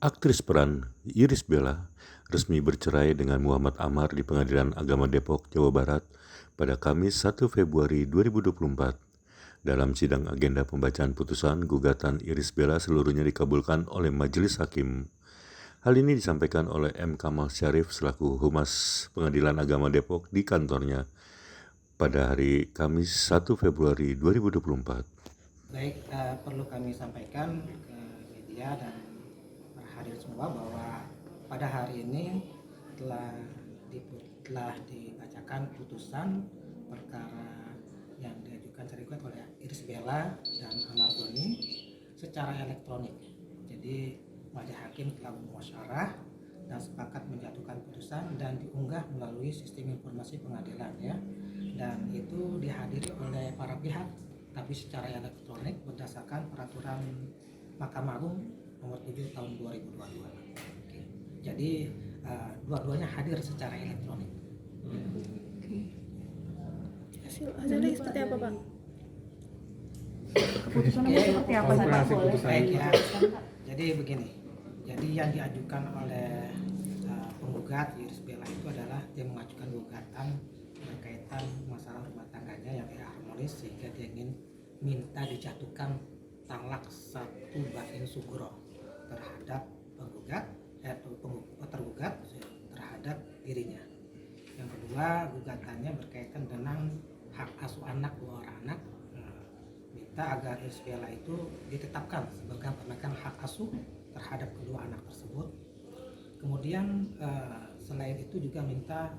Aktris peran Irish Bella resmi bercerai dengan Muhammad Amar di Pengadilan Agama Depok, Jawa Barat pada Kamis 1 Februari 2024. Dalam sidang agenda pembacaan putusan, gugatan Irish Bella seluruhnya dikabulkan oleh Majelis Hakim. Hal ini disampaikan oleh M. Kamal Syarif selaku Humas Pengadilan Agama Depok di kantornya pada hari Kamis 1 Februari 2024. Baik, perlu kami sampaikan ke media dan hadir semua bahwa pada hari ini telah dibacakan putusan perkara yang diajukan tergugat oleh Irish Bella dan Amar Doni secara elektronik. Jadi majelis hakim telah memusyawarah dan sepakat menjatuhkan putusan dan diunggah melalui sistem informasi pengadilan ya. Dan itu dihadiri oleh para pihak tapi secara elektronik berdasarkan peraturan Mahkamah Agung nomor 7 tahun 2022. Oke. Jadi dua-duanya hadir secara elektronik. Hasilnya seperti apa, Pak? Keputusannya seperti apa sih, Pak? Baik ya. Jadi begini. Jadi yang diajukan oleh penggugat Irish Bella itu adalah dia mengajukan gugatan berkaitan masalah rumah tangganya yang tidak harmonis sehingga dia ingin minta dijatuhkan talak satu bain sugro terhadap penggugat atau tergugat terhadap dirinya. Yang kedua, gugatannya berkaitan dengan hak asuh anak dua orang anak, minta agar Irish Bella itu ditetapkan sebagai pemegang hak asuh terhadap kedua anak tersebut. Kemudian selain itu juga minta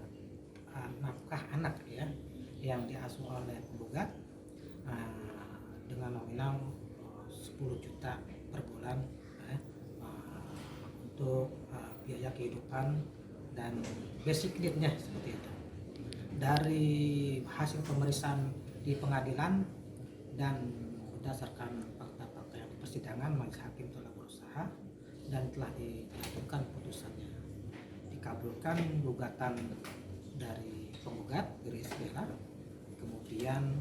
nafkah anak ya yang diasuh oleh penggugat dengan nominal 10 juta per bulan untuk biaya kehidupan dan basic need-nya seperti itu. Dari hasil pemeriksaan di pengadilan dan berdasarkan fakta-fakta yang di persidangan, majelis hakim telah berusaha dan telah dijatuhkan putusannya. Dikabulkan gugatan dari penggugat Irish Bella, kemudian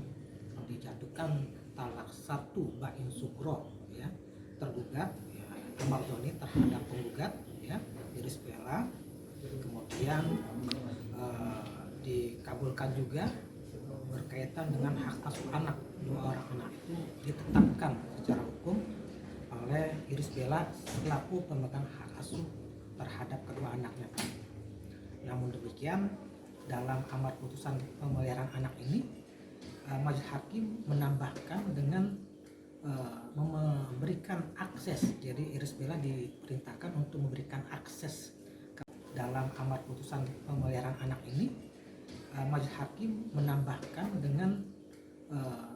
dijatuhkan talak satu bain sugro ya tergugat ya, Amar Doni terhadap penggugat ya Irish Bella, kemudian dikabulkan juga berkaitan dengan hak asuh anak dua orang anak itu ditetapkan secara hukum oleh Irish Bella selaku pemegang hak asuh terhadap kedua anaknya. Namun demikian dalam amar putusan pemeliharaan anak ini majelis hakim menambahkan dengan memberikan akses. Jadi Irish Bella diperintahkan untuk memberikan akses dalam amar putusan pemeliharaan anak ini. Majelis hakim menambahkan dengan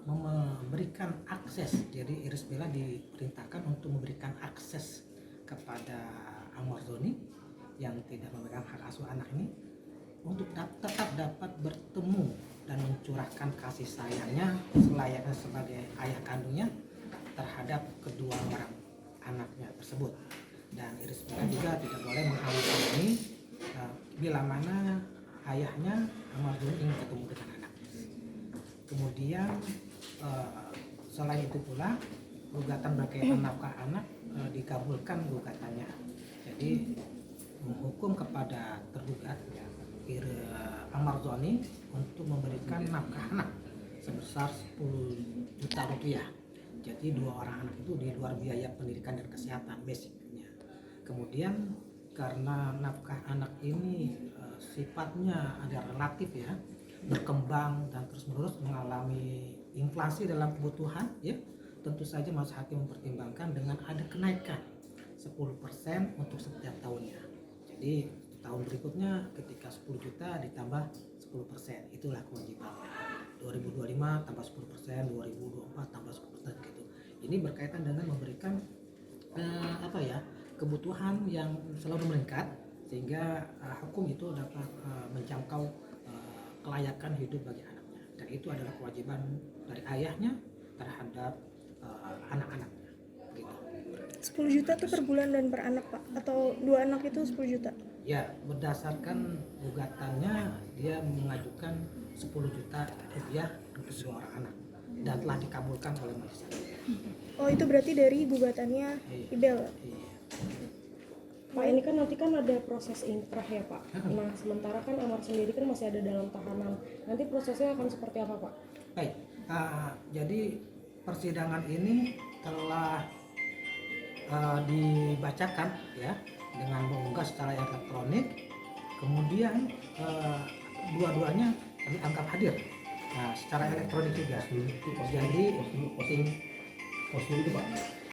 memberikan akses. Jadi Irish Bella diperintahkan untuk memberikan akses kepada Amar Doni yang tidak memegang hak asuh anak ini untuk tetap dapat bertemu dan mencurahkan kasih sayangnya selayaknya sebagai ayah kandungnya terhadap kedua orang anaknya tersebut. Dan Irish Bella juga tidak boleh menghalangi bila mana ayahnya Amar Doni ingin ketemu dengan anaknya. Kemudian selain itu pula gugatan berkaitan nafkah anak dikabulkan gugatannya. Jadi menghukum kepada tergugat Amar Doni untuk memberikan nafkah anak sebesar 10 juta rupiah. Jadi dua orang anak itu di luar biaya pendidikan dan kesehatan basicnya. Kemudian karena nafkah anak ini sifatnya ada relatif ya, berkembang dan terus menerus mengalami inflasi dalam kebutuhan ya, tentu saja majelis hakim mempertimbangkan dengan ada kenaikan 10% untuk setiap tahunnya. Jadi tahun berikutnya ketika 10 juta ditambah 10%, itulah kewajibannya. 2025 tambah 10%, 2024 tambah 10% gitu. Ini berkaitan dengan memberikan kebutuhan yang selalu meningkat sehingga hukum itu dapat menjangkau kelayakan hidup bagi anaknya, dan itu adalah kewajiban dari ayahnya terhadap anak-anaknya gitu. 10 juta itu per bulan dan per anak, Pak? Atau dua anak itu 10 juta? Ya, berdasarkan gugatannya dia mengajukan 10 juta rupiah untuk dua orang anak dan telah dikabulkan oleh majelis hakim. Oh, itu berarti dari gugatannya Ibel? Iya. Pak, ini kan nanti kan ada proses inkrah ya Pak. Nah, sementara kan Amar sendiri kan masih ada dalam tahanan. Nanti prosesnya akan seperti apa Pak? Baik, jadi persidangan ini telah dibacakan ya dengan mengunggah secara elektronik, kemudian dua-duanya dianggap hadir secara elektronik juga. Jadi tim